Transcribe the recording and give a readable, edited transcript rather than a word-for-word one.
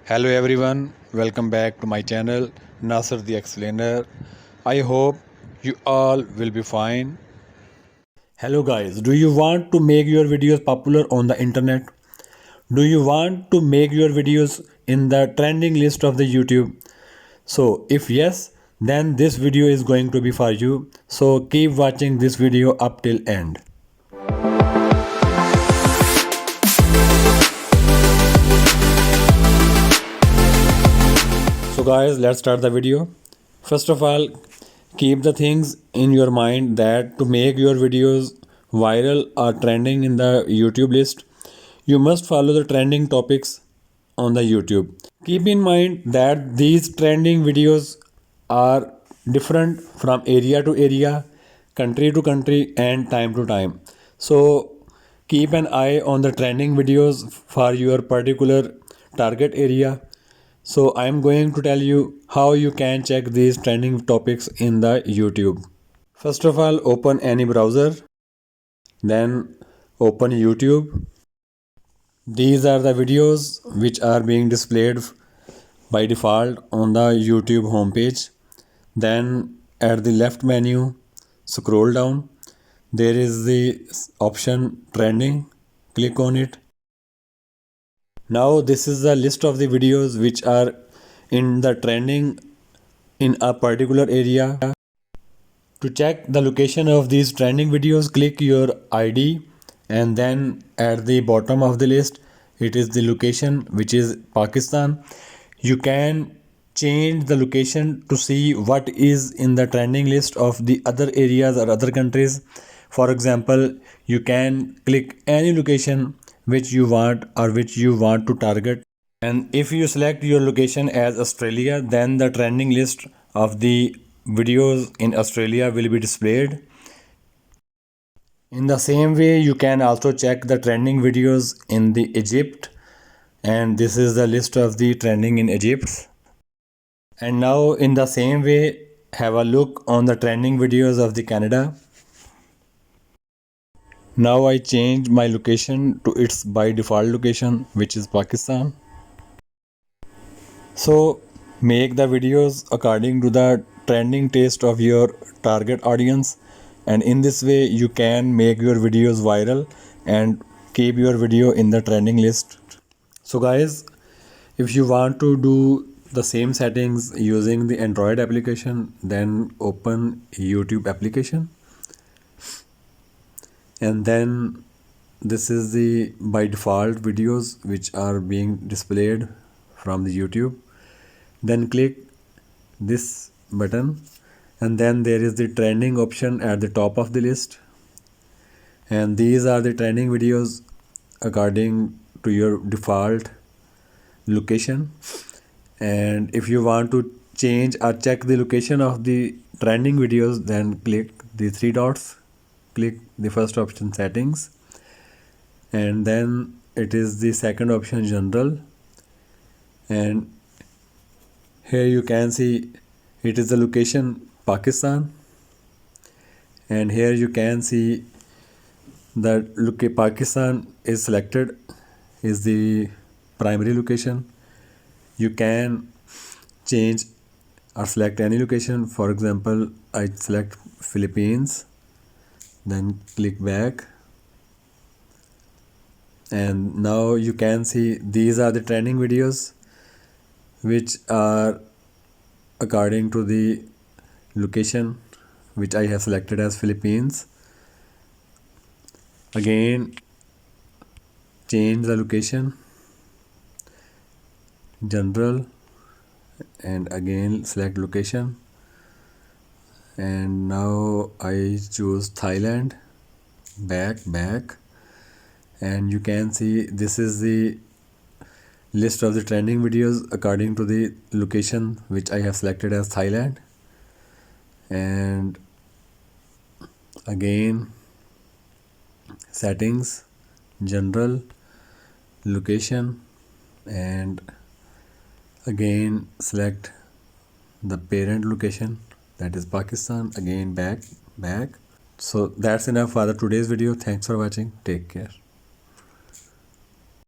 Hello everyone, welcome back to my channel Nasser the Explainer. I hope you all will be fine. Hello guys, do you want to make your videos popular on the internet? Do you want to make your videos in the trending list of the YouTube? So if yes, then this video is going to be for you. So keep watching this video up till end. So guys, let's start the video. First of all, keep the things in your mind that to make your videos viral or trending in the YouTube list, you must follow the trending topics on the YouTube. Keep in mind that these trending videos are different from area to area, country to country, and time to time. So keep an eye on the trending videos for your particular target area. So I'm going to tell you how you can check these trending topics in the YouTube. First of all, open any browser, then open YouTube. These are the videos which are being displayed by default on the YouTube homepage. Then at the left menu, scroll down. There is the option trending. Click on it. Now this is the list of the videos which are in the trending in a particular area. To check the location of these trending videos, click your ID and then at the bottom of the list it is the location which is Pakistan. You can change the location to see what is in the trending list of the other areas or other countries. For example, you can click any location which you want or which you want to target. And if you select your location as Australia, then the trending list of the videos in Australia will be displayed. In the same way, you can also check the trending videos in the Egypt, and this is the list of the trending in Egypt. And now in the same way, have a look on the trending videos of the Canada. Now I change my location to its by default location, which is Pakistan. So make the videos according to the trending taste of your target audience, and in this way you can make your videos viral and keep your video in the trending list. So guys, if you want to do the same settings using the Android application, then open YouTube application, and then this is the by default videos which are being displayed from the YouTube. Then click this button and then there is the trending option at the top of the list, and these are the trending videos according to your default location. And if you want to change or check the location of the trending videos, then click the three dots, click the first option settings, and then it is the second option general, and here you can see it is the location Pakistan, and here you can see that Pakistan is selected is the primary location. You can change or select any location. For example, I select Philippines, then click back, and now you can see these are the trending videos which are according to the location which I have selected as Philippines. Again, change the location, general, and again select location, and now I choose Thailand, back, and you can see this is the list of the trending videos according to the location which I have selected as Thailand. And again, settings, general, location, and again select the parent location, that is Pakistan. Again back. So that's enough for the today's video. Thanks for watching. Take care.